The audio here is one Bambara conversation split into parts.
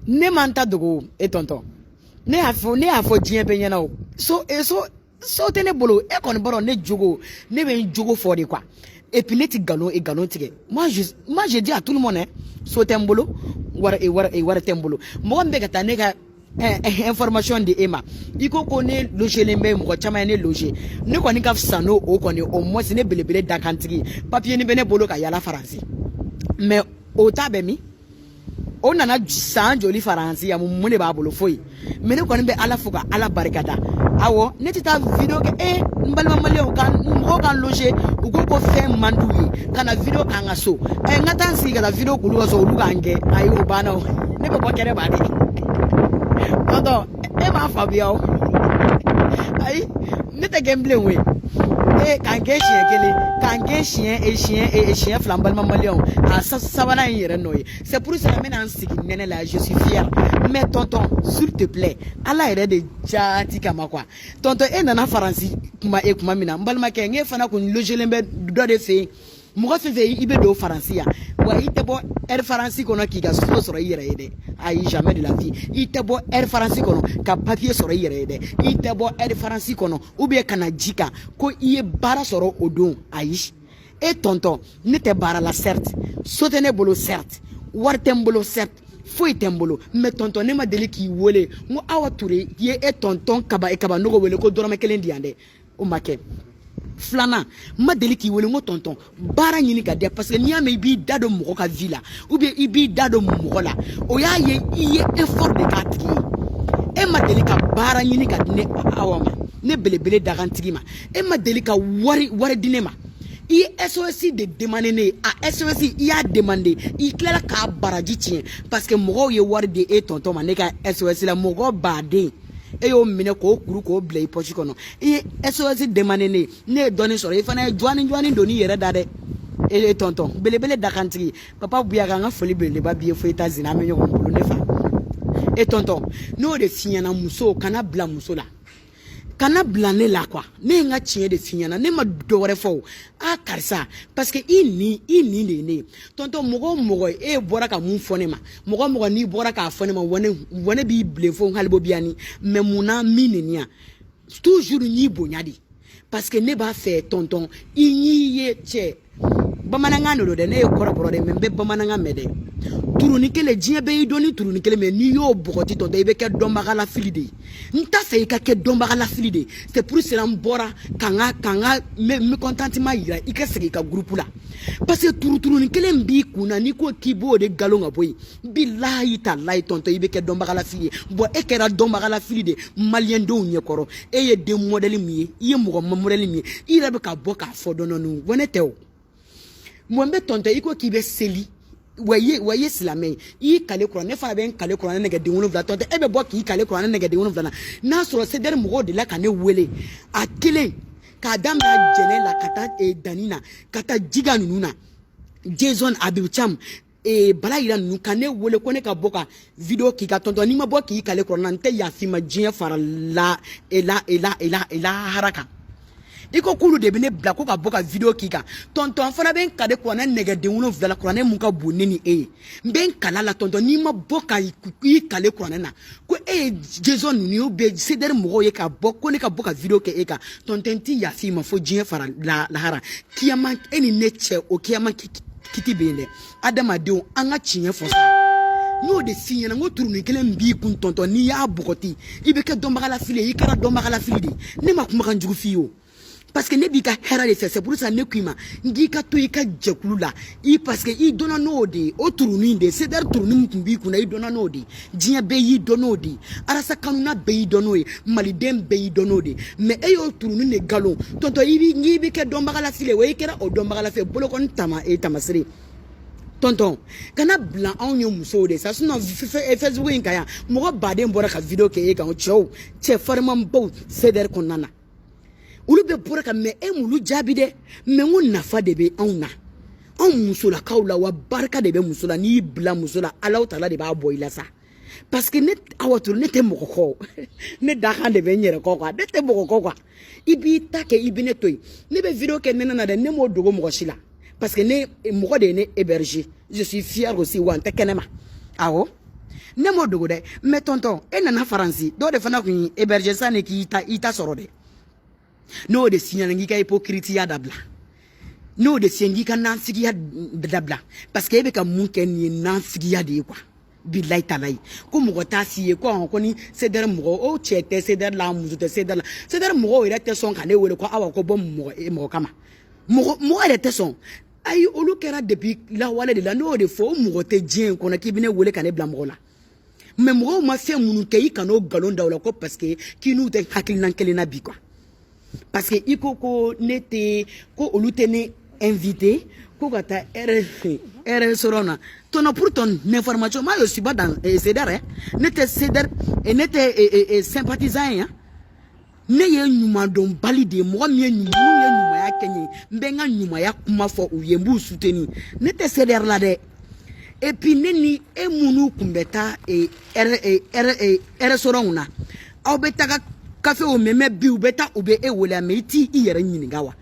ne manta dogo e tonton ne a fo diɲɛ bɛ ɲɛna o so tɛ ne bolo e kɔni bɔra ne jogo ne bɛ n jogo fɔ de quoi et puis ne ti galon tigɛ moi je dis à tout le monde hein so tɛ n bolo wari tɛ n bolo mɔgɔ min bɛ ka taa ne ka information di e ma i ko ne logelen bɛ mɔgɔ caman ye ne loger ne kɔni ka fisa n'o kɔni au moins ne belebele dakantigi papier ni bɛ ne bolo ka yala faransi mais o ta bɛ min o nana san joli faransi ya mun de b'a bolo foyi mais ne kɔni bɛ ala fo ka ala barikada awɔ ne ti taa video kɛ n balima maliyɛnw mɔgɔw kan loger u ko fɛn man d'u ye ka na video k'an ka so n ka taa n sigi ka na video k'olu ka so olu k'an gɛn ayi o banna o ne bɛ bɔ kɛnɛ b'a de tonton e m'a faamuya o ayi ne tɛ gɛn bilen koyi k'an gɛn siɲɛ kelen k'an gɛn siɲɛ fila n balima maliyɛnw a sabanan in yɛrɛ nɔ ye c'est pour ça n bɛna n sigi nɛnɛ la je suis fier mais tonton s'il te plaît ala yɛrɛ de jaati kama quoi tonton e nana faransi kuma min na n balimakɛ n fana kun logelen bɛ dɔ de fɛ yen mɔgɔ fɛn fɛn i bɛ don faransi yan wa i tɛ bɔ air faransi kɔnɔ k'i ka so sɔrɔ i yɛrɛ ye dɛ ayi jamais de la vie i tɛ bɔ air faransi kɔnɔ ka papier sɔrɔ i yɛrɛ ye dɛ i tɛ bɔ air faransi kɔnɔ ou bien ka na ji kan ko i ye baara sɔrɔ o don ayi e tonton ne tɛ baara la certes so tɛ ne bolo certes wari tɛ n bolo certes foyi tɛ n bolo mais tonton ne ma deli k'i wele n ko Awa Ture i ye e tonton kaba nɔgɔ wele ko dɔrɔmɛ 1 di yan dɛ o ma kɛ filanan ma deli k'i wele n ko tonton baara ɲini ka di parce que n'i y'a mɛn i b'i da don mɔgɔ ka vie la ou bien i b'i da don mɔgɔ la o y'a ye i ye effort de k'a tigi ye e ma deli ka baara ɲini ka di ne Awa ma ne belebele dakantigi ma e ma deli ka wari di ne ma i ye SOS de demander ne a SOS i y'a demander i tilala k'a baraji tiɲɛ parce que mɔgɔw ye wari di e tonton ma ne ka SOS la mɔgɔ baden e y'o minɛ k'o kuru k'o bila i poche kɔnɔ i ye SOS demander ne ye dɔɔnin sɔrɔ i fana ye jɔni don n'i yɛrɛ da dɛ e tonton belebele dakantigi papa buya k'an ka foli belebeleba b'i ye fo États-Unis an bɛ ɲɔgɔn bolo ne fa e tonton n'o de f'i ɲɛna muso kana bila muso la kana bila ne la quoi ne n ka tiɲɛ de f'i ɲɛna ne ma dɔ wɛrɛ fɔ o karisa parce que i nin de ye ne ye tonton mɔgɔ o mɔgɔ e bɔra ka mun fɔ ne ma mɔgɔ n'i bɔra k'a fɔ ne ma wa ne b'i bilen fo n halibo biyani mais munna min nin yan toujours n'i bonya de parce que ne b'a fɛ tonton i n'i ye cɛ bamanankan de don dɛ ne ye kɔrɔbɔrɔ de mais n bɛ bamanankan mɛn dɛ turunin kelen diɲɛ bɛɛ y'i dɔn ni turunin kelen mais n'i y'o bɔgɔti tonton i bɛ kɛ dɔnbaga la fili de ye n t'a fɛ i ka kɛ dɔnbaga la fili de ye c'est pour cela n bɔra ka n ka mécontentement yira i ka segin i ka groupe la parce que turunin kelen b'i kun na n'i ko k'i b'o de galon ka bɔ yen bilahi talahi tonton i bɛ kɛ dɔnbaga la fili ye bon e kɛra dɔnbaga la fili de maliyɛndenw ɲɛkɔrɔ e ye den modèle min ye i ye mɔgɔ modèle min ye i yɛrɛ bɛ ka bɔ k'a fɔ dɔɔnin wa ne tɛ o moi n bɛ tonton i ko k'i bɛ seli wa i ye silamɛ ye i y'i kale kuranɛ ne fana bɛ n kale kuranɛ nɛgɛden 7 tonton e bɛ bɔ k'i kale kuranɛ nɛgɛden 7 na n'a sɔrɔ CDR mɔgɔw de la ka ne wele a kelen k'a daminɛ jɛnɛ la ka taa dani na ka taa jiga ninnu na Jason Abibu Cham bala yira ninnu ka ne wele ko ne ka bɔ ka video k'i ka tonton n'i ma bɔ k'i kale kuranɛ n tɛ yafi ma diɲɛ fara la haraka i ko k'olu de bɛ ne bila ko ka bɔ ka video k'i kan tonton fana bɛ n kale kuranɛ nɛgɛden 7 la kuranɛ mun ka bon ne ni e ye n bɛ n kala la tonton n'i ma bɔ ka i kale kuranɛ na ko e ye Jason ninnu ye bɛ CDR mɔgɔw ye ka bɔ ko ne ka bɔ ka video kɛ e kan tonton n ti yafi ma fo diɲɛ fara lahara kiyama e ni ne cɛ o kiyama kiti bɛ yen dɛ adamadenw an ka tiɲɛ fɔ sa n'o de f'i ɲɛna n ko turunin kelen b'i kun tonton n'i y'a bɔgɔti i bɛ kɛ dɔnbaga la fili ye i kɛra dɔnbaga la fili de ye ne ma kumakan jugu f'i ye o parce que ne b'i ka hɛrɛ de fɛ c'est pour ça ne k'i ma n k'i ka to i ka jɛkulu la parce que i dɔnna n'o de ye o turunin de ye CDR turunin min tun b'i kunna i dɔnna n'o de ye diɲɛ bɛɛ y'i dɔn n'o de ye arasa kanuna bɛɛ y'i dɔn n'o ye maliden bɛɛ y'i dɔn n'o de ye mais e y'o turunin de galon tonton n'i bɛ kɛ dɔnbaga la fili ye wa i kɛra o dɔnbaga la fili ye bolokɔni tamasire tonton kana bila anw ye musow de sa sinon Facebook in kan yan mɔgɔ baden bɔra ka video kɛ e kan cɛ farimanbaw CDR kɔnɔna na olu bɛ bɔra ka mais e m'olu jaabi dɛ mais n ko nafa de bɛ anw na anw musolakaw la wa barika de bɛ muso la n'i bila muso la Alahu Taala de b'a bɔ i la sa parce que ne Awa Ture ne tɛ mɔgɔ kɔ ne dakan de bɛ n yɛrɛ kɔ quoi ne tɛ mɔgɔ kɔ quoi i b'i ta kɛ i bɛ ne to yen ne bɛ video kɛ nɛnɛ na dɛ ne m'o dogo mɔgɔ si la parce que ne mɔgɔ de ye ne héberger je suis fier aussi wa n tɛ kɛnɛma awɔ ne mo dogo de mais tonton e nana faransi do de fana kun héberger ça ne ki ita soro de no de signal ngi ka hypocrite ya dabla no de signal ka nansigi ya dabla parce que e be ka mun ken ni nansigi ya de quoi billahi talai ko mo ta siye ko on ko ni ceder mo o chete ceder la muzu te ceder mo ire te son ka ne wele ko awa ko bom mo kama mo ire te son ay olu kera depuis la wala de la no de fo mo te dien ko na ki bine wele ka ne bla mo la mais mo ma fait munu ke ikano galon dawla ko parce que ki nu te hakil nan kele na bi quoi parce que iko ko nete ko olu te ne invité ko gata RS Sorona ton pour ton information moi je suis pas dans CDR n'était CDR et n'était sympathisant hein ne ye nyuma don balide mo mi nyuma ya kenye mbenga nyuma ya kuma fo uyembu soutenir n'était CDR là de et puis neni e munu kumbeta RS Sorona au beta café au meme bi ou beta ou be e wole ameti iyere nyiniga wa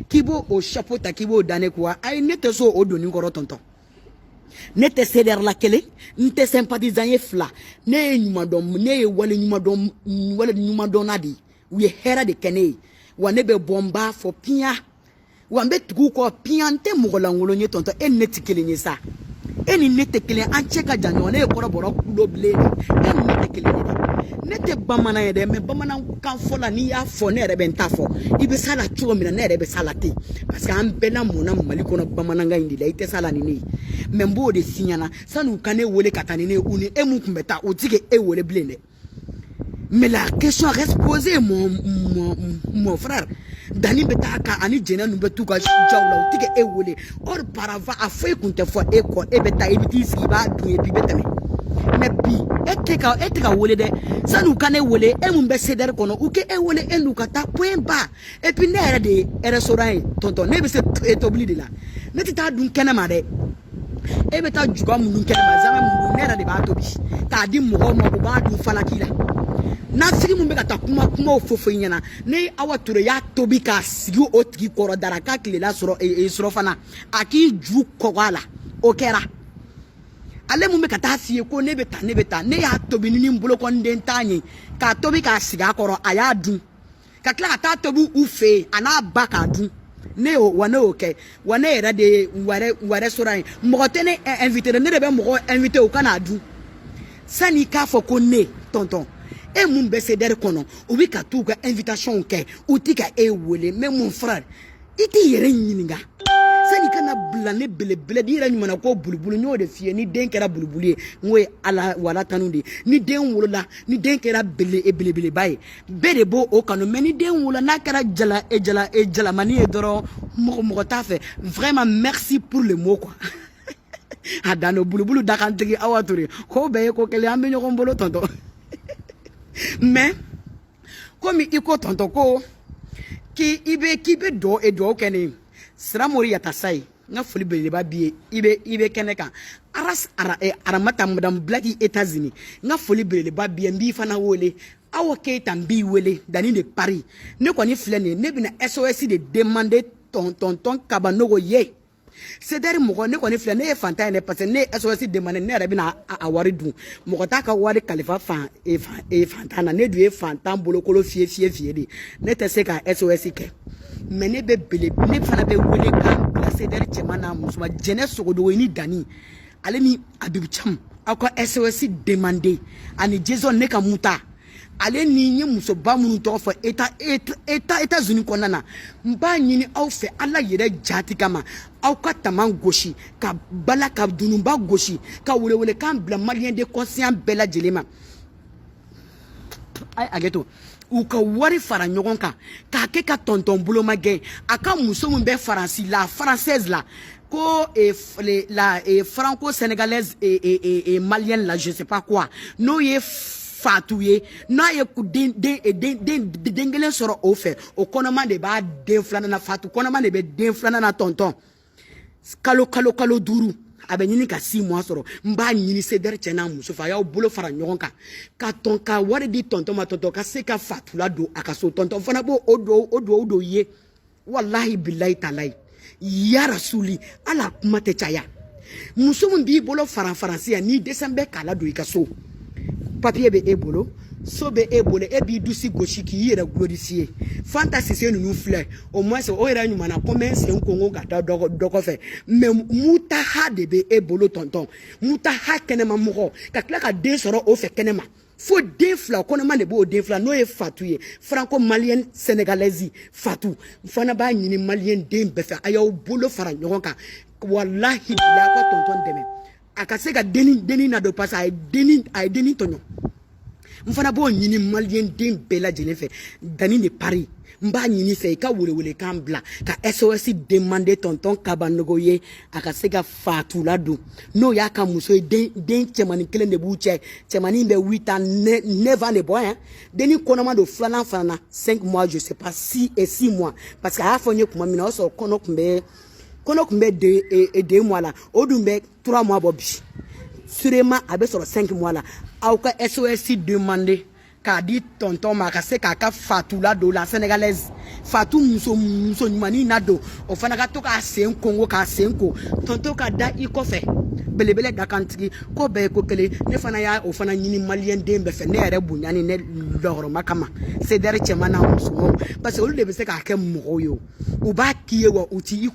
kibo au chapeau ta kibo dane quoi ay nete so o doni ngoro tonton nete ceder la kele nte sympathisant ye fla ne nyuma dom ne wale nyuma donadi we hera de kene wa ne be bomba fo pia wa mbe tugu ko piante mo la ngolo nye tonton en neti kele nye sa eni nete kele an cheka janyo ne ko boro kulo blede en nete kele nete bamana yede me bamana kan fola ni ya fo ne rebe nta fo ibe sala chuo mina ne rebe sala te parce que an bena mona mali kono bamana nga indi la ite sala ni ne membo de signana sanu kane wole katani ne uni emu kumbeta otike e wole blende mais la question reste posée mon frère dani betaka ani jena nu betuka jawla otike e wole or parava afay kunte fo e ko e beta e biti siba du e bi betame mais bi etika wole de sanu kane wole e mun be ceder kono uke e wole enu kata point bas et puis ne de restaurant tonton ne be se etobli de la ne tita dun kene ma de e beta juga mun kene ma zama mun ne de ba tobi ta di mo ba du falakila na sigi mun be kata kuma ofofo nyana ne awature ya tobi ka sigi otigi koro daraka kile la soro soro fana aki ju kogala okera ale mun be kata sie ko ne beta ne ya tobi ni mbulo ko nden tanyi ka tobi ka siga koro aya dun ka kla ta tobi ufe ana baka dun ne o wane oke wane era de ware soran mo tene invité ne be mo invité o kana dun sani ka fo ko ne tonton et mon bécédère kono obi ka tu ka invitation ke utika e wole mais mon frère iti yere nyininga sani kana blane bele dira nyuma ko bulubulu nyo de fie ni den kera bulubulu ngwe ala wala tanundi ni den wolola ni den kera bele baye bede bo o kanu mais ni den wolola na kera jala mani e doro mo ta fait vraiment merci pour le mot quoi adano bulubulu dakantigi awaturi ko be ko kele ambe nyoko mbolo tonto mais comme iko tonto ko ki ibe do e do kene sramori yatasai nga foli bele ba bie ibe kene kan aramata madam Blackie États-Unis nga foli bele ba bie mbi fana wole awo ke tambi wele dani de Paris ne ko ni flene ne bina SOS de demander ton kabanogo ye c'est derrière mo ne ko ni flene e fanta ne parce que ne SOS demander ne rabina awari du mo ko ta ka wari kalifa e fanta na ne du e fanta bolokolo fie de ne te se ka SOS ke mais ne be bele ne fana be wele ka c'est derrière chemana musuma jene sogodo ni dani ale ni Abib Cham akwa SOS demander ani Jason ne ka muta ale ni nye muso ba munu to fo États-Unis konana mba nyini aw fe ala yere jati kama aw ka taman goshi ka bala ka dunumba goshi ka wele kan bla malien de conscient bela jelema ay ageto u ka wari fara ɲɔgɔn kan ka ke ka tonton bulo magɛ aka muso mun bɛ faransi la française la ko la franco-sénégalaise et malienne la je sais pas quoi no ye fatouye na ye ku den kelen sɔrɔ o fɛ o kɔnɔma de b'a den filanan na fatu kɔnɔma de bɛ den filanan na tonton kalo duuru a bɛ ɲini ka 6 mois sɔrɔ n b'a ɲini ceder cɛ n'a muso fɛ a y'aw bolo fara ɲɔgɔn kan ka tɔn ka wari di tonton ma tonton ka se ka fatula don a ka so tonton fana b'o do ye wallahi billahi talahi ya rasuli ala kuma tɛ caya muso mun b'i bolo faransi ya ni décembre kala do i ka so papier be e bolo so be e bolo e b'i dusi gosi k'i yɛrɛ glorifier Fanta Cissé ninnu filɛ au moins o yɛrɛ ɲumana combien sen kongo ka da dɔ kɔfɛ mais mutaha de be e bolo tonton mutaha kɛnɛma mɔgɔ ka tila ka den sɔrɔ o fɛ kɛnɛma fo den fila kɔnɔma de b'o den fila n'o ye Fatou ye franco malienne sénégalaise Fatou fana b'a ɲini malien den bɛɛ fɛ a y'aw bolo fara ɲɔgɔn kan wallahi bila ko tonton dɛmɛ a ka se ka deni na do parce a ye deni tɔɲɔ n fana b'o ɲini malien den bɛɛ lajɛlen fɛ Dani de Paris n b'a ɲini fɛ i ka welewele kan bila ka SOS demander tonton Kabanogo ye a ka se ka Fatou la don n'o y'a ka muso ye den cɛmanin kelen de b'u cɛ cɛmanin bɛ 8 ans 9 ans de bɔ hein deni kɔnɔma don filanan fana na 5 mois je sais pas 6 mois parce que a y'a fɔ n ye kuma min na o sɔrɔ kɔnɔ kun bɛ 2 mois la o dun bɛ 3 mois bɔ bi sûrement a bɛ sɔrɔ 5 mois la aw ka SOS demander k'a di tonton ma ka se k'a ka Fatou la don la sénégalaise Fatou muso ɲumanin na don o fana ka to k'a sen kongo k'a sen ko tonton ka da i kɔfɛ belebele da kantigi ko bɛɛ ye ko kelen ne fana y'a o fana ɲini malien den bɛɛ fɛ ne yɛrɛ bonya ni ne lɔgɔrɔma kama sedɛri cɛman n'a musomanw parce que olu de bɛ se k'a kɛ mɔgɔw ye u b'a k'i ye wa u ti i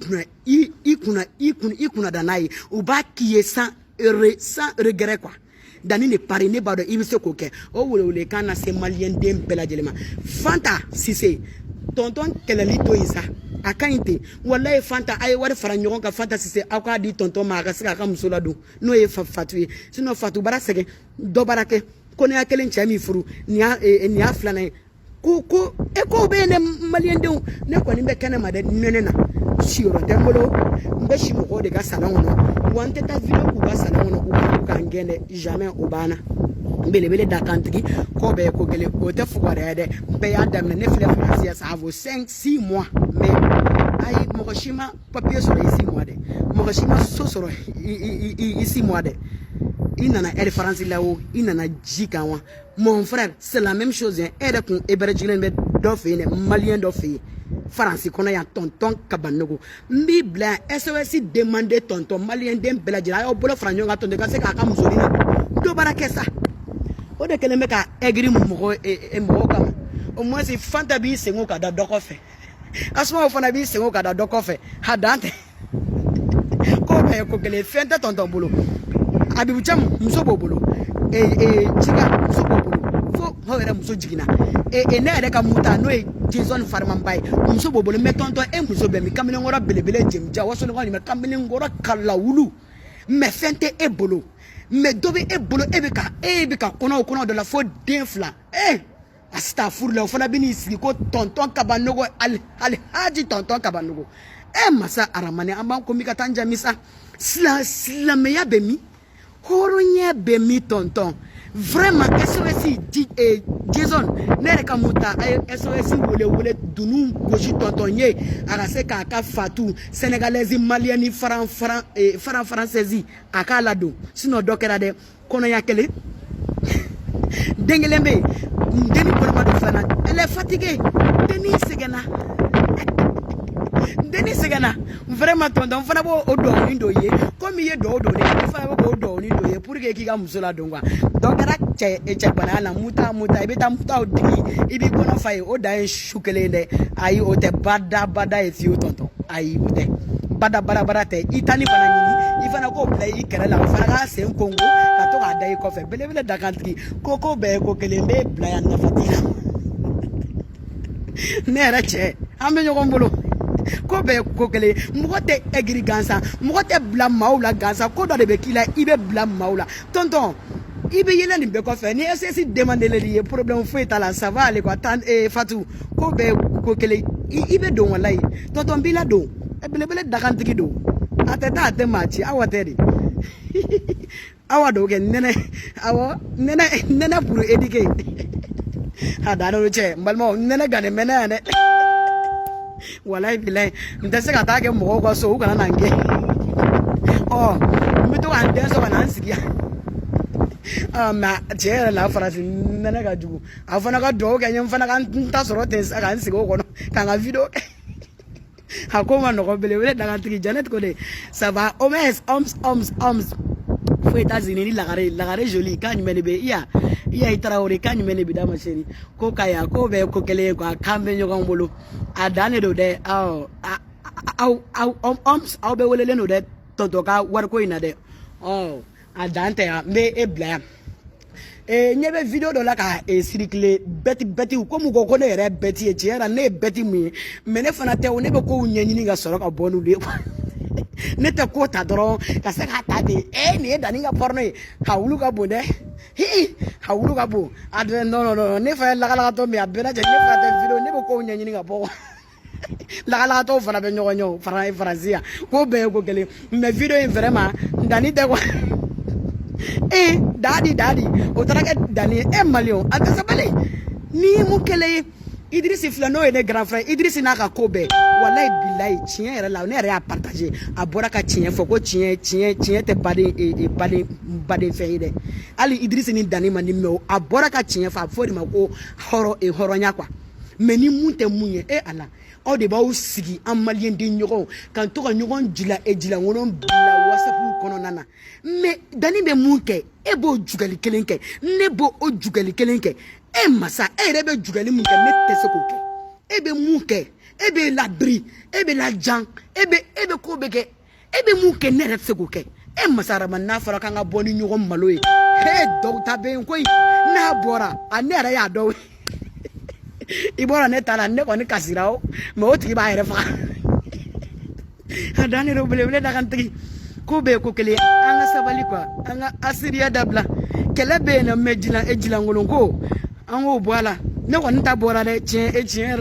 kunna da n'a ye u b'a k'i ye sans regret quoi Dani de Paris ne b'a dɔn i bɛ se k'o kɛ o welewele kan na se malien den bɛɛ lajɛlen ma Fanta Cissé tonton kɛlɛli to yen sa a ka ɲi ten wallahi Fanta a ye wari fara ɲɔgɔn kan Fanta Cissé aw k'a di tonton ma a ka se k'a ka muso ladon n'o ye Fatou ye sinon Fatou bara sɛgɛn dɔ bara kɛ ko ne y'a kelen cɛ min furu nin y'a filanan ye ko e ko bɛ ne malien denw ne kɔni bɛ kɛnɛ ma dɛ nɛnɛ na siyɔrɔ tɛ n bolo n bɛ si mɔgɔw de ka salon kɔnɔ wa n tɛ taa vidéo k'u ka salon kɔnɔ u ka n gɛn dɛ jamais o banna belebele da kantigi ko bɛɛ ye ko kelen o tɛ fugariya dɛ bɛɛ y'a daminɛ ne filɛ faransi ça vaut 5-6 mois mais ayi mɔgɔ si ma papier sɔrɔ i 6 mois dɛ mɔgɔ si ma so sɔrɔ i 6 mois dɛ i nana air France la o i nana ji kan wa mon frère c'est la même chose hein e yɛrɛ kun hébergilen bɛ dɔ fɛ yen dɛ malien dɔ fɛ yen Faransi kɔnɔ yan tonton Kabanogo n b'i bila yan SOS demander tonton malien den bɛɛ lajɛlen a y'aw bolo fara ɲɔgɔn kan tonton ka se k'a ka musonin na dɔ bara kɛ sa o de kɛlen bɛ ka aigri mɔgɔw kama au moins Fanta b'i sengo ka da dɔ kɔfɛ Asuma fana b'i sengo ka da dɔ kɔfɛ a dan tɛ ko bɛɛ ye ko kelen fɛn tɛ tonton bolo Abibu Cam muso b'o bolo Ciga muso b'o bolo fo aw yɛrɛ muso jiginna ne yɛrɛ ka muta n'o ye Jason Farmanba ye muso b'o bolo mais tonton e muso bɛ min kamalen kɔrɔ belebele jɛmija waso ɲɔgɔn mais kamalen kɔrɔ kalawulu mais fɛn tɛ e bolo mais dɔ bɛ e bolo e bɛ ka kɔnɔ dɔ la fo den fila astafurla o fana bɛ n'i sigi ko tonton Kabanogo Alhaji tonton Kabanogo masa aramani an b'an ko min ka taa n jami sa silamɛya bɛ min hɔrɔnya bɛ min tonton vraiment SOS Jason ne yɛrɛ ka muta a ye SOS wele dunu gosi tonton ye a ka se k'a ka Fatou sénégalaise malienne faran française a k'a ladon sinon dɔ kɛra dɛ kɔnɔya kelen den kelen bɛ yen deni kɔnɔma dɔ filanan elle est fatiguée deni sɛgɛnna vraiment tonton fana b'o dɔgɔnin dɔ ye komi i ye dɔw dɔ de ye fana bɛ k'o dɔgɔnin dɔ ye pour que k'i ka muso ladon quoi dɔ kɛra cɛbana la muta i bɛ taa mutaw digi i b'i kɔnɔ fa ye o dan ye su kelen dɛ ayi o tɛ bada ye fiyewu tonton ayi o tɛ bara tɛ i tani fana ɲini i fana k'o bila i kɛrɛ la o fana k'a sen kongo ka to k'a da i kɔfɛ belebele dakantigi ko bɛɛ ye ko kelen n bɛ bila yan nafa t'i la ne yɛrɛ cɛ an bɛ ɲɔgɔn bolo ko bɛɛ ye ko kelen mɔgɔ tɛ ɛgiri gansan mɔgɔ tɛ bila maaw la gansan ko dɔ de bɛ k'i la i bɛ bila maaw la tonton i bɛ yɛlɛ nin bɛɛ kɔfɛ ni SOS demandé ye problème foyi t'a la ça va aller quoi tan Fatou ko bɛɛ ye ko kelen i bɛ don walayi tonton b'i la don belebele dakantigi don a tɛ taa a tɛ maa ci awa tɛ de awa dɔw kɛ nɛnɛ pour éduquer a dan n'o cɛ n balimaw nɛnɛ gane mɛnɛ yan dɛ walayi bilayi n tɛ se ka taa kɛ mɔgɔw ka so u kana na n gɛn n bɛ to ka n den sɔrɔ ka na n sigi yan mais cɛ yɛrɛ la farafin nɛnɛ ka jugu a fana ka dugawu kɛ n ye n fana ka n ta sɔrɔ ten sa ka n sigi o kɔnɔ ka n ka video kɛ Hakoma no belebele dakantiki Janet ko de ça va oms faut États-Unis la gare jolie quand mene be iya Traoré quand mene be dama chéri ko kaya ko be ko kele ko kambe nyoga mbolo adane do de au be wolele no de totoka war ko ina de adante ya me e bla nyebe video do la ka circuler beti ko mu ko ne re beti e tiera ne beti mu me ne fana te o ne be ko nyanyini ga soro ka bonu de ne te ko ta doro ka se ka ta de ne dani ga porno ka wulu ka bo de ha wulu ka bo adre no ne fa la to me abena je ne fa te video ne be ko nyanyini ga bo la to fana be nyogo Francia ko be ko kele me video in vraiment dani de ko daddy otaraka dani malion atasabale ni mukele Idriss Flano et grand frère Idriss naka kobe wallahi billahi tien era la on est à partager abora ka tien foko tien te bade feide ali Idriss ni dani mani me abora ka tien fa fori mako horo nya kwa meni munte munye ala o de ba usigi am malien de nyogon kan to ka nyogon jila wonon bila WhatsApp kono nana me dani be munke bo jugali kelenke ne bo o jugali kelenke masa rebe jugali munke ne tese ko ke be munke be labri be la jan be ko beke be munke ne rebe ko ke masa rama na fara kan ga boni nyogon maloye do ta be ko na bora anera ya do ibora ne tala ne ko ni kasirao me oti ba ere fa adane ro bele da kan tigi ko be ko kele anga sabali kwa anga asiriya dabla kele be na mejila ejila ngolongo ango boala ne ko nta bora le chien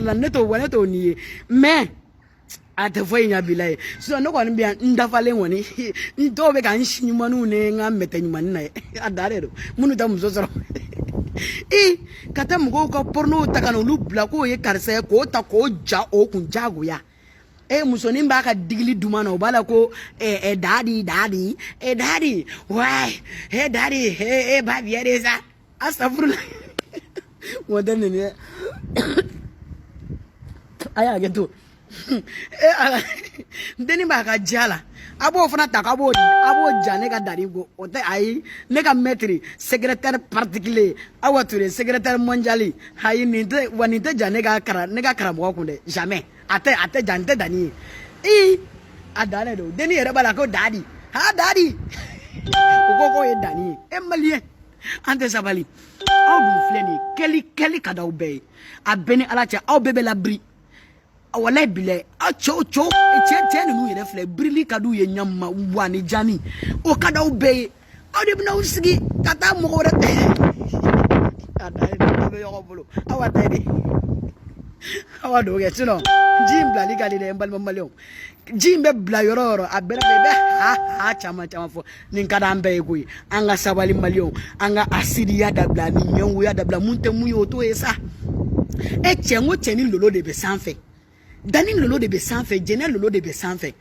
la ne to wona to ni me ate foi nya bilai so no ko nbia ndafale woni ndo be kan shinyumanu ne nga metenyumanu na adare ro munu da muzozoro kata mugo ko porno takano lubla ko ye karse ko ta ko ja o kun jago ya musoni mbaka digli dumana obala ko daddy why daddy baby ereza astagfirullah moderne ne aya geto deni mbaka jala abo fana takabo jane ka dari go ote ai ne ka maître secrétaire particulier awature secrétaire mondial hayi ninte wanite jane ka kara mo ko de jamais ate jante dani adane do deni era bala ko daddy ko e dani malien ante sabali au du fleni keli kada ube abeni alacha au bebe la bri wala bile a cho e nu yere fle brili kadu ye nyamma wani jani o kada ube o de bna usigi tata mo ko rete ada be yo bolo awa tede awa do ge tuno jim bla li gali de mbal mamalion jim be bla yororo abere be ha chama fo nin kada mbe kuyi anga sabali malion anga asiriya dabla ni nyenwu ya dabla munte muyo to esa e chengo cheni lolo de be sanfe dani lolo de be sanfe jene lolo de be sanfe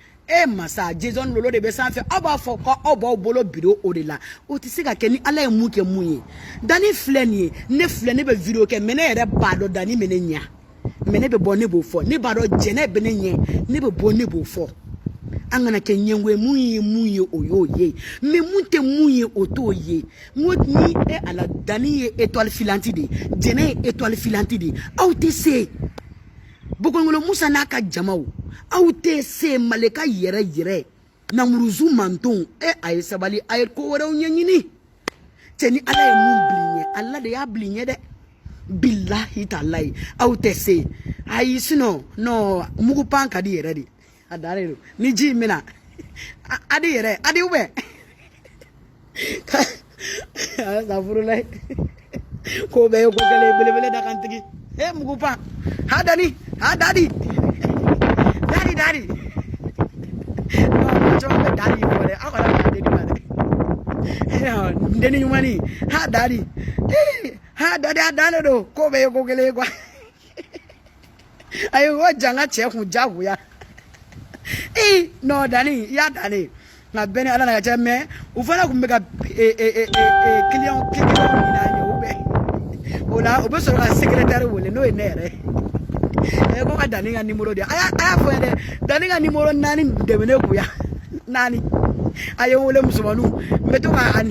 masa Jason lolo de be sanfe aba foko obo bolo biro odela o ti sika keni ala emuke muye dani fleni ne fleni be video ke mene ere bado dani mene nya mene be bone bo fo ne bado jene be ne nye ne be bone bo fo angana ke nyengwe muye oyoye me munte muye otoye ngotni ala dani étoile filante de jene étoile filante de au ti se Bokongolo Musa naka jamau au te se maleka yere na muruzu manton ay sabali ay ko wara nyanyini teni ala e mun blinye alla de ya blinye de billahi ta'ala au te se ay sino no mugu panka di yere di adare ni ji mina adi yere adi ube astagfirullah ko be ko kele bele da kan tigi mugu pa daddy daddy no job daddy for akala daddy mane ndeni nyumani daddy adana do ko be ko kele kwa ayo wajanga che hu jagu ya no dani ya dani na bene ala na cheme ufana kumbeka client ina nyo ube ola obeso ka secrétaire wole no enere ko ka dani nga numéro de aya fo de dani nga numéro nani de mene ko ya nani ayo wole musumanu meto ka an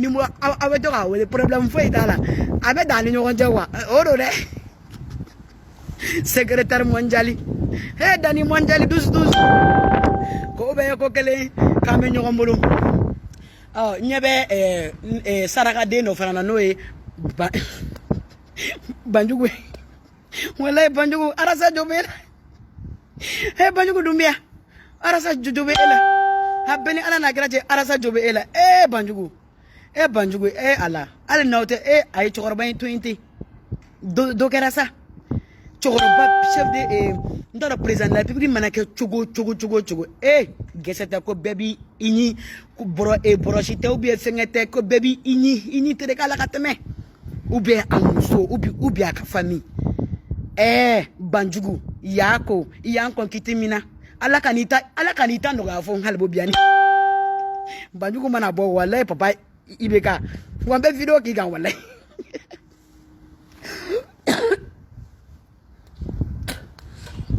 numéro abeto ka wole problème fo itala abe dani nyon jawa odo de secrétaire mondiali he dani mondiali dus ko be ko kele ka me nyon mbolo nyebe saraka de no fana no e banjugu wallahi banjugu arasa jobela he banjugu dumbia arasa jobela habeni ala na graje arasa jobela banjugu ala nawte ay chorba 20 do kerasa chorba chef de ndara président de la République manake chugo geseta ko baby ini ko boroshite ou bien fengete ko baby ini tere kala kateme ou bien amuso ou bien ka famille banjugu yako yanko kitimina ala kanita ndo ga fon halbo biani banjugu mana bo wallahi papa ibeka wambe video ki gan wallahi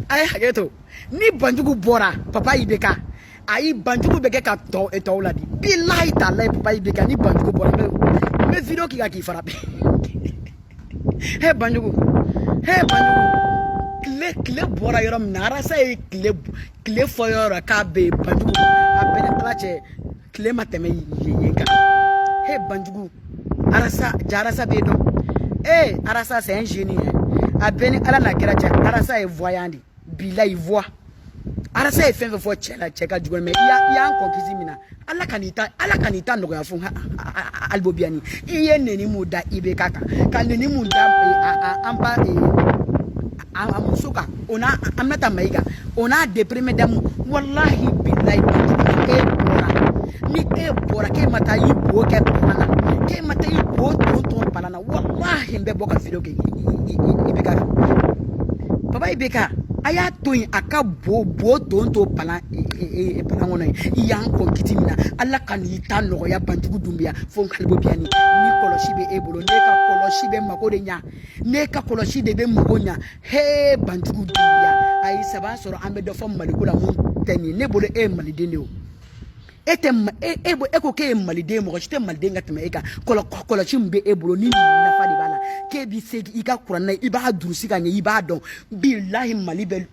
ay hageto ni banjugu bora papa ibeka ayi banjugu beke ka to la di billahi taala papa ibeka ni banjugu bora me video ki ga ki farape he banjugu kle bora yorom nara say kle foyora ka be banjugu abene klache kle mateme yenga he banjugu arasa be do arasa c'est un génie abene ala na kiracha arasa e voyandi bila ivoa arasa e fenve fo cheka jugo me ya nko kizimina ala kanita ndo ya fun albobiani iye neni muda ibekaka kaneni muda ampa amusuka ona amnata maiga ona deprime damu wallahi billahi ni bora ke mata yibo ke pana ke mata yibo tonton pana wallahi mbe boka video ke ibekaka papa ibeka aya toyin aka bo tonton pana pana ngona yan ko kitimina alla kan yita no ya bantugu dumbia fon kalbo biani ni koloshi be ebolo ne ka koloshi be makode nya ne ka koloshi de be makonya he bantugu dumbia ay saba soro ambe do fom malikula mun teni ne bolo malide ne o etem eko ke malide mo jite malide ngatme eka koloshi mbe ebolo ni na fadi bala ke bi segi ika kurana iba durusi kanye iba don billahi malibe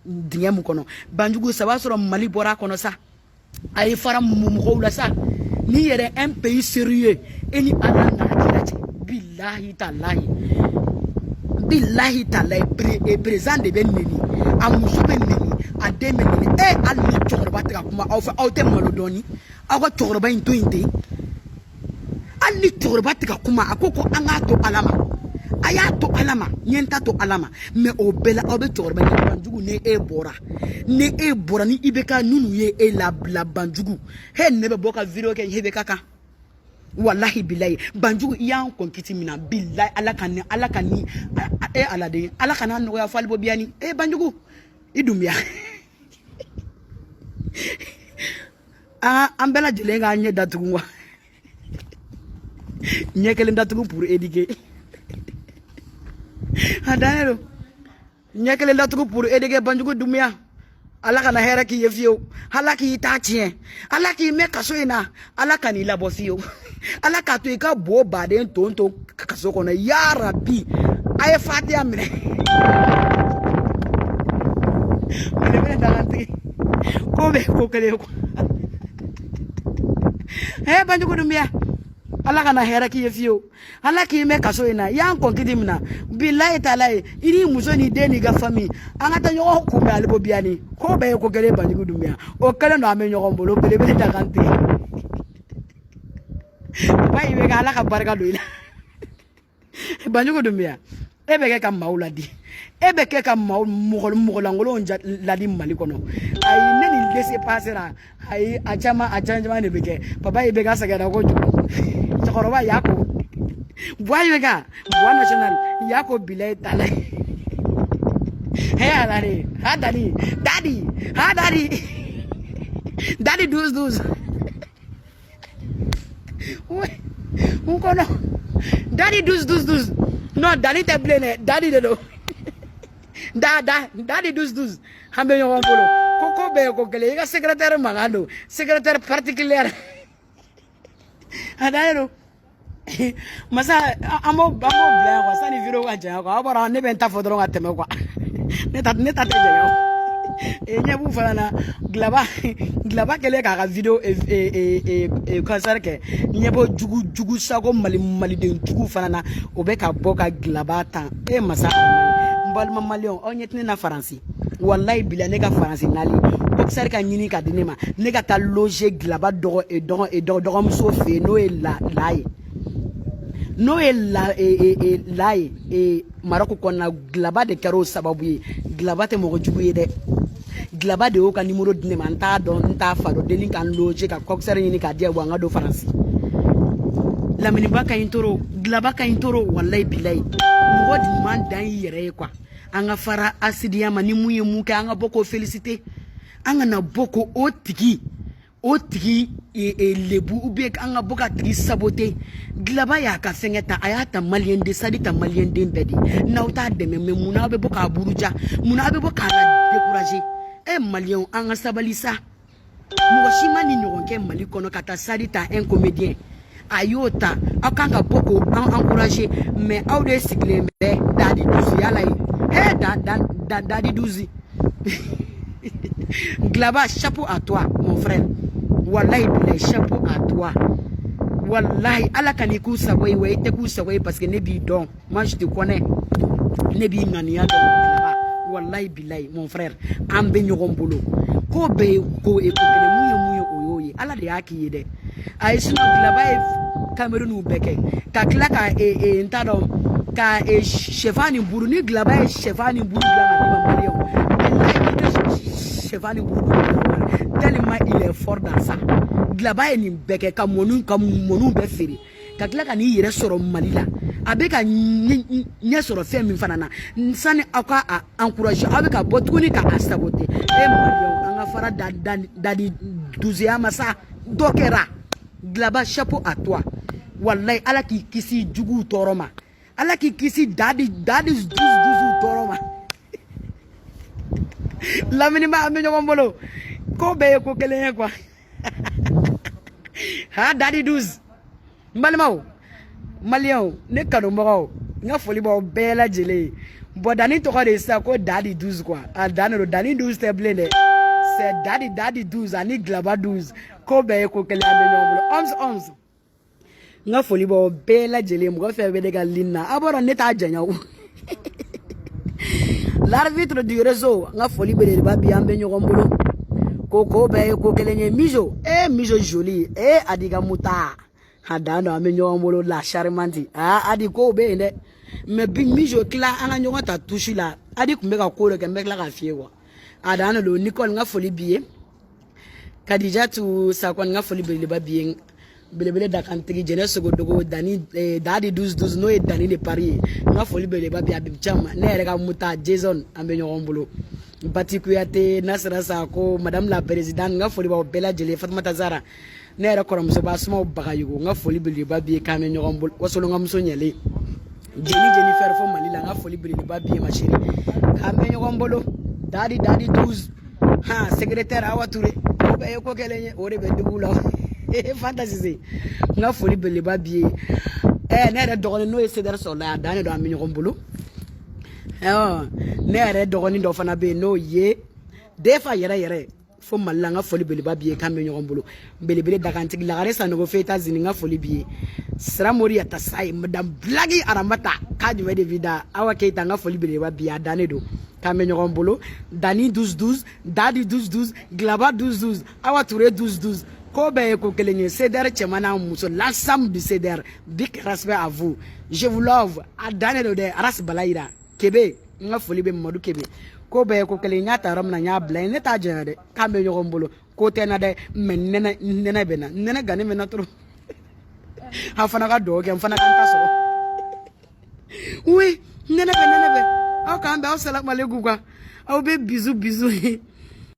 dinyam kono banjugu saba soro mali bora kono sa ay fara mumugo la sa ni yere un pays sérieux eni anana kirache billahi tallahi présent de benni amuso benni ademe ni ali chorba ta kuma au te malodoni awa chorba into inte ali chorba ta kuma akoko angato alama ayato alama nyenta to alama me obela obe chorba ni banjugu ne bora ni ibeka nunu ye la banjugu he nebe boka video ke hebe kaka wallahi billahi banjugu yan konkiti mina billahi alakani alakana no ya falbo biani banjugu idumia ambela jelenga nye datugwa nyekele datugu pour éduquer adanero nyekele datugu pour éduquer banjugu dumia alaka na hera ki yefio alaki itachie alaki me kasoina alaka ni labofio alaka to ika bo baden tonto kasoko na ya rabbi ay fati amre mene dalante ko be ko kale ko banjugu dumia alaka na hera ki yefio alaki me kasoina ya konkiti mina billahi taala iri muso ni deni ga fami angata nyo ko be albo biani ko be ko gele banjugu dumia o kala no ame nyo mbolo bele dalante bai be gala ka barka doila banjugu dumia ebe ke kam mauladi ebe ke kam mugol langolo ladi mali kono ay neni laisser passer ay achama ne beke papa ibe ga sagara ko chokoroba yako boy bega boy national yako bilay tala hey alani daddy douze un kono daddy douze no daddy te blene daddy de do Daddy 12 hambe yo bolo koko be ko kele ga secrétaire magando secrétaire particulier adano masa amo bla ko sani video ga ja ko abara ne ben ta fodoro ga teme ko neta te ja e nyabu fana glaba kele ka video e concert ke nyabo jugu sako mali de jugu fana o be ka boka glaba tan e masa mbalma malion on yetni na faransi wallahi bila ne ka faransi nali boxer ka nyini ka dinema ne ka ta loger glaba dogo muso fe no e laye no e laye e maroko konna glaba de karo sababu ye glaba te mo jugu ye de glaba de o ka numéro dinema nta don nta fado de link an loger ka boxer nyini ka dia wanga do faransi lamini baka intoro glaba ka intoro wallahi billahi mo di man dan yere kwa anga fara asidiya mani muye muke anga boko félicité anga na boko otigi lebu ube anga boka tigi saboté glaba ya ka fengeta ayata malien de sadita malien de mbedi na uta de me muna be boka buruja muna be boka la décourager e malien anga sabalisa mo shima ni nyoronke mali kono kata sadita un comédien ayota akanga boko encourager mais aude sigle me dadi duzi yala hey dadi duzi glaba chapeau à toi mon frère wallahi billahi chapeau à toi wallahi ala kaniku sawai way te ku sawai parce que ne bi don moi je te connais ne bi ngania don glaba wallahi billahi mon frère ambe nyogon bolo ko be ko e ko muye oyoyi ala de yaki yede ay sino glaba Cameroun beke ka klaka ntado ka chefani buru ni glaba chefani buru glaba malio chefani buru tellement il est fort dans ça glaba ni beke ka monu be feri ka klaka ni yere soro malila abeka nye soro fe min fanana nsani akwa encourager abeka botuni ka asabote e malio anga fara dadi 12 amasa dokera glaba chapeau à toi wallahi ala ki kisi jugu toroma ala ki kisi dadi 12 toroma la minima amenyo ngombolo ko be ko kelen quoi ha dadi 12 mbalmao malion ne kado mo nga foli bo bela jele bo dani to ko de sa ko dadi 12 quoi a dani 12 te blende c'est dadi 12 ani glaba 12 ko be ko kelen amenyo ngombolo 11 nga foli bo bela jele mo fe be de galina abora neta janya l'arbitre du réseau nga foli be de babi ambe nyogombolo koko be ko kelenye mijo mijo joli adiga muta hadano ambe nyogombolo la charmante adi ko be ne me bi mijo kila anga nyogota touche la adi kumbeka ko le kembe la ka fie kwa adano lo Nicole nga foli biye Kadija tu sakwan nga foli be de babi belebele dakantigi jeunesse go dogo dani dadi 12 no e dani de Paris nga foli bele babi abib chama ne reka muta Jason ambe nyogombolo Batikuyate Nasra Sako madame la présidente nga foli ba bela jele Fatmata Zara ne reka korom so ba suma bagayugo nga foli bele babi kame nyogombolo wasolo nga mso nyele Jennifer fo malila nga foli bele babi ma chérie kame nyogombolo dadi 12 ha secrétaire awature be ko kelenye ore be dugula fantasy nga foli bele babie ne re dogoni no ese so la dane do amini ngombulu ne re dogoni do fana be no ye defa yere fo malanga foli bele babie kambe ngombulu bele dakantigi la gare sanogo feta zini nga foli bie sra mori ata sai madam blagi aramata kadi wede vida awa keita nga foli bele babie dane do kambe ngombulu dani 12 dadi 12 glaba 12 awa touré 12 Kobe ko kelenye Cédar Chemana Muso, l'ensemble du Cédar, big respect à vous. Je vous love. Adane de Aras Balaïra. Kebe, nga foli be Modou Kebe. Kobe ko kelenye taram na nya bla ne ta jende. Kambe nyogombolo. Ko tena de menena nena bena. Nena gane mena tro. Ha fana ka do ke fana kan tasoro. Oui, nena be. Au kambe au salam alaikum kwa. Au be bisou.